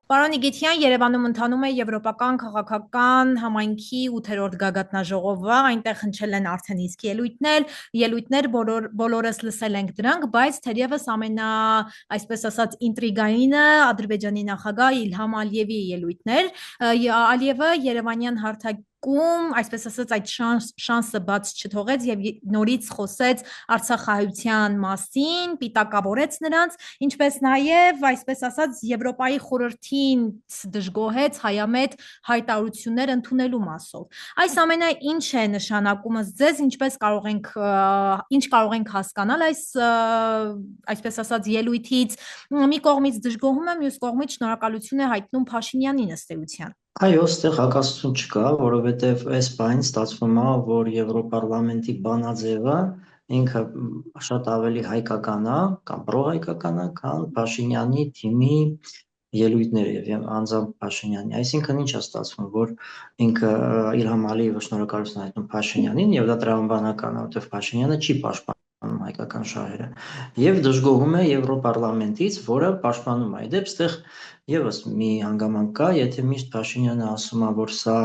Պարոն Իգիթյան, Երևանում ընթանում է Եվրոպական քաղաքական համայնքի 8-րդ գագաթնաժողովը, այնտեղ հնչել են արդեն իսկ ելույթներ բոլորս լսել ենք դրանք, բայց թերևս այսպես ասած, ինտրիգայինը Ադրբեջանի նախագահ Իլհամ Ալիևի ելույթներ, Ալիևը Երևանյան հարթակում, այսպես ասած, այդ շանսը բաց չթողեց եւ նորից խոսեց Արցախահայության մասին, պիտակավորեց նրանց, ինչպես նաև, այսպես ասած, Եվրոպայի խորհրդին դժգոհեց հայամետ հայտարարություններ ընդունելու մասով։ Այս ամենը ինչ է նշանակում ըստ ձեզ, ինչ կարող ենք հասկանալ այսպես ասած, ելույթից, մի կողմից դժգոհում է, մյուս կողմից շնորհակալություն է հայտնում Փաշինյանին ըստ էության։ Այո, այստեղ հակասություն չկա, որովհետև այս բանին ստացվում է, որ Եվրոպարլամենտի բանաձևը ինքը շատ ավելի հայկական է կամ պրոհայկական է, քան Փաշինյանի թիմի ելույթները եւ անձամբ Փաշինյանի։ Այսինքն ինչ է ստացվում, որ ինքը Իլհամ Ալիևը շնորհակալություն հայտնում Փաշինյանին եւ դա տրամաբանական է, որովհետև Փաշինյանը չի պաշտպանում հայկական շահերը եւ դժգոհում է Եվրոպարլամենտից, որը պաշտպանում է։ Այդեպ այստեղ եւս մի հանգամանք կա, եթե միշտ Փաշինյանը ասում է, որ սա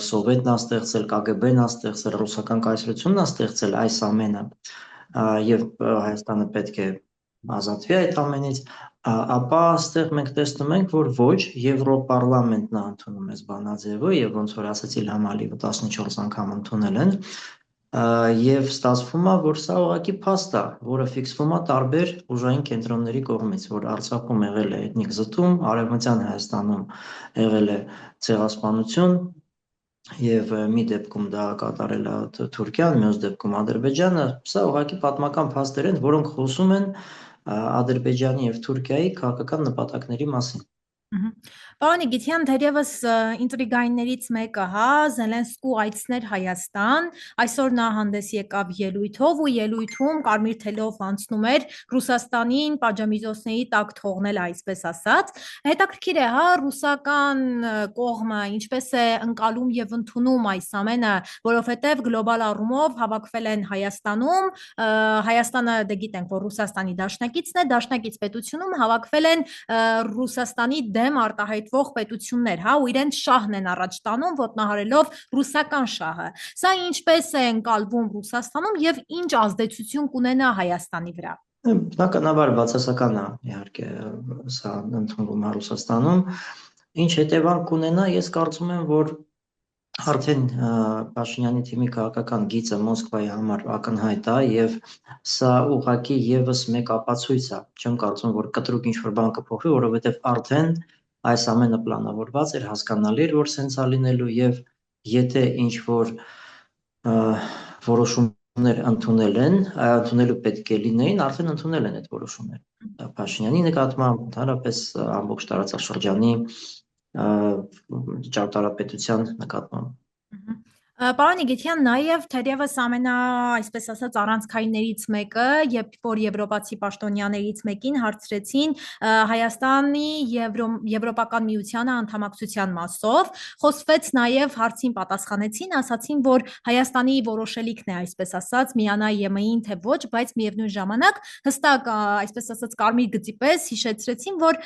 Սովետն է ստեղծել, ԿԳԲ-ն է ստեղծել, ռուսական կայսրությունն է ստեղծել այս ամենը, եւ Հայաստանը պետք է ազատվի այդ ամենից, ապա այստեղ մենք տեսնում ենք, որ ոչ, Եվրոպարլամենտն է ընդունում այս բանաձևը եւ ոնց որ ասաց Իլհամ Ալիևը 14 անգամ ընդունել են, եւ ստացվում է, որ սա ուղղակի փաստ է, որը ֆիքսվում է տարբեր ուժային կենտրոնների կողմից, որ Արցախում եղել է էթնիկ զտում, Արևմտյան Հայաստանում եղել է ցեղասպանություն, եւ մի դեպքում դա կատարել է Թուրքիան, մյուս դեպքում Ադրբեջանը, սա ուղղակի պատմական փաստեր են, որոնք խոսում են Ադրբեջանի եւ Թուրքիայի քաղաքական նպատակների մասին։ Պարոն Իգիթյան, թերևս ինտրիգայիններից մեկը, Զելենսկու այցներ Հայաստան, այսօր նա հանդես եկավ ելույթով ու ելույթում կարմիր թելով անցնում էր Ռուսաստանին պատժամիջոցների տակ թողնել, այսպես ասած։ Հետաքրքիր է, ռուսական կողմը ինչպես է ընկալում եւ ընդունում այս ամենը, որովհետեւ գլոբալ առումով հավաքվել են Հայաստանում, Հայաստանը դե գիտենք, որ Ռուսաստանի դաշնակիցն է, դաշնակից պետությունում հավաքվել են Ռուսաստանի դեմ արտահայտվող պետություններ, ու իրենց շահն են առաջ տանում, ոտնահարելով ռուսական շահը։ Սա ինչպես է ընկալվում Ռուսաստանում եւ ինչ ազդեցություն կունենա Հայաստանի վրա։ Բնականաբար բացասական է, իհարկե, սա ընդունվում է Ռուսաստանում։ Ինչ հետևանք կունենա, ես կարծում եմ, որ արդեն Փաշինյանի թիմի քաղաքական գիծը Մոսկվայի համար ակնհայտ է եւ սա ուղղակի եւս մեկ ապացույց է։ Չեմ կարծում, որ կտրուկ ինչ-որ բան կփոխվի, որովհետեւ արդեն այս ամենը պլանավորված էր, հասկանալի էր, որ սենց է լինելու եւ եթե ինչ-որ որոշումներ ընդունելու պետք է լինեին, արդեն ընդունել են այդ որոշումները։ Փաշինյանի նկատմամբ, ընդհանրապես ամբողջ տարածաշրջանի ճարտարապետության նկատմամբ։ Պարոն Իգիթյան, նաև թերևս այսպես ասած, առանցքայիններից մեկը, երբ որ եվրոպացի պաշտոնյաներից մեկին հարցրեցին Հայաստանի Եվրոպական միությանը անդամակցության մասով, խոսվեց նաև հարցին պատասխանեցին, ասացին, որ Հայաստանի որոշելիքն է, այսպես ասած, միանա ԵՄ-ին, թե ոչ, բայց միևնույն ժամանակ հստակ, այսպես ասած, կարմիր գծի պես հիշեցրեցին, որ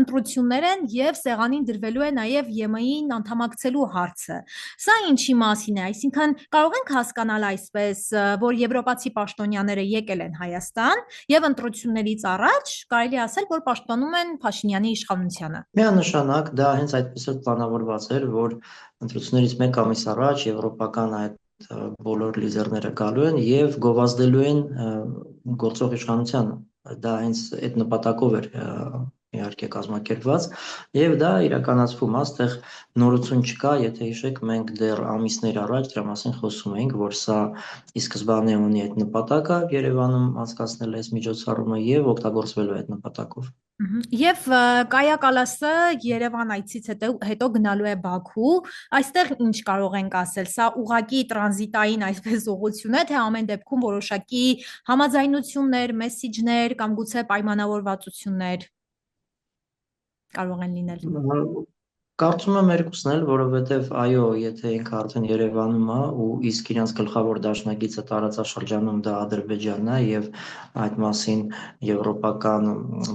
ընտրություններ են եւ սեղանին դրվելու է նաև ԵՄ-ին անդամակցելու հարցը։ Սա ինչի մասին է, այսինքն կարող ենք հասկանալ այսպես, որ եվրոպացի պաշտոնյաները եկել են Հայաստան եւ ընտրություններից առաջ կարելի ասել, որ պաշտպանում են Փաշինյանի իշխանությանը։ Միանշանակ դա հենց այդպես էլ պլանավորված էր, որ ընտրություններից մեկ ամիս առաջ եվրոպական այդ բոլոր լիդերները գալու են եւ գովազդելու են գործող իշխանությանը։ Դա հենց այդ նպատակով էր իհարկե կազմակերպված եւ դա իրականացվում է, այստեղ նորություն չկա, եթե հիշեք, մենք դեռ ամիսներ առաջ դրա մասին խոսում էինք, որ սա ի սկզբանե ունի այդ նպատակը Երևանում անցկացնել այս միջոցառումը եւ օգտագործվելու այդ նպատակով։ Եվ Կայա Կալասը Երևան այցից հետո գնալու է Բաքու, այստեղ ինչ կարող ենք ասել, սա ուղղակի տրանզիտային այսպես ուղղություն է, թե ամեն դեպքում որոշակի համաձայնություններ, մեսիջներ կամ գուցե պայմանավորվածություններ կարող են լինել։ Կարծում եմ երկուսն էլ, որովհետև այո, եթե ինքը արդեն Երևանում է ու իսկ իրանց գլխավոր դաշնակիցը տարածաշրջանում դա Ադրբեջանն է եւ այդ մասին եվրոպական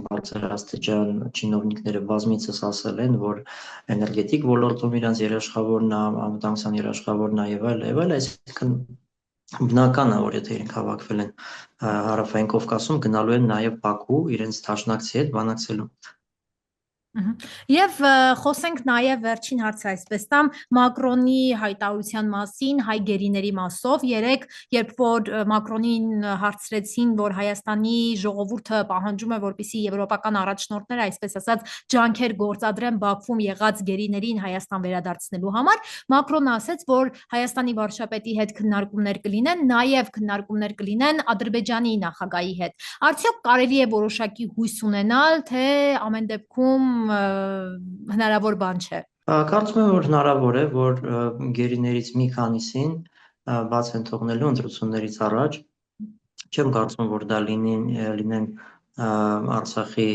բարձրաստիճան չինովնիկները բազմիցս ասել են, որ էներգետիկ ոլորտում իրանց երաշխավորն է, անվտանգության երաշխավորն է եւ այլ, այսինքն բնական է, որ եթե իրենք հավաքվել են Հարավային Կովկասում, գնալու են նաեւ Բաքու իրենց դաշնակցի հետ բանակցելու։ Եվ խոսենք նաև վերջին հարցը այսպես տամ Մակրոնի հայտարարության մասին հայ գերիների մասով երեք երբ որ Մակրոնին հարցրեցին որ Հայաստանի ժողովուրդը պահանջում է որպեսզի եվրոպական առաջնորդները այսպես ասած ջանքեր գործադրեն Բաքվում եղած գերիներին Հայաստան վերադարձնելու համար Մակրոնը ասաց որ Հայաստանի վարչապետի հետ քննարկումներ կլինեն նաև քննարկումներ կլինեն Ադրբեջանի նախագահի հետ արդյոք կարելի է որոշակի հույս ունենալ թե ամեն դեպքում հնարավոր բան չէ։ Կարծում եմ, որ հնարավոր է, որ գերիներից մի քանիսին բաց են թողնելու ընտրություններից առաջ։ Չեմ կարծում, որ դա լինեն Արցախի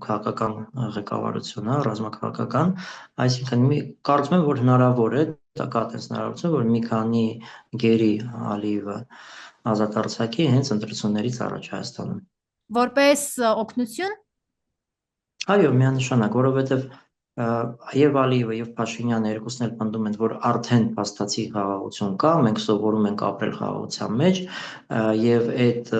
քաղաքական ղեկավարությունը, ռազմաքաղաքական, այսինքն կարծում եմ, որ հնարավոր է, դա կա այդպես հնարավորություն, որ մի քանի գերի Ալիևը ազատ արձակի հենց ընտրություններից առաջ Հայաստանում։ Որպես օգնություն։ Այո, միանշանակ, որովհետև եւ Ալիևը եւ Փաշինյանը երկուսն էլ պնդում են, որ արդեն փաստացի խաղաղություն կա, մենք սովորում ենք ապրել խաղաղության մեջ եւ այդ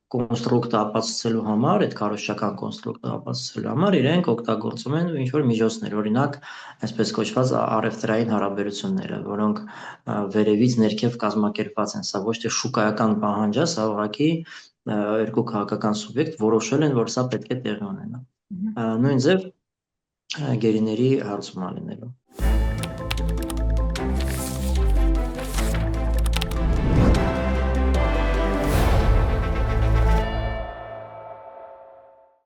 կոնստրուկտը ապացուցելու համար, այդ քարոզչական կոնստրուկտը ապացուցելու համար իրենք օգտագործում են ինչ որ միջոցներ, օրինակ, այսպես կոչված առևտրային հարաբերությունները, որոնք վերևից ներքև կազմակերպված են, սա ոչ թե շուկայական պահանջ է, սա ուղղակի երկու քաղաքական սուբյեկտ որոշել են, որ սա պետք է տեղի ունենա։ Նույն ձև գերիների հարցում լինելու։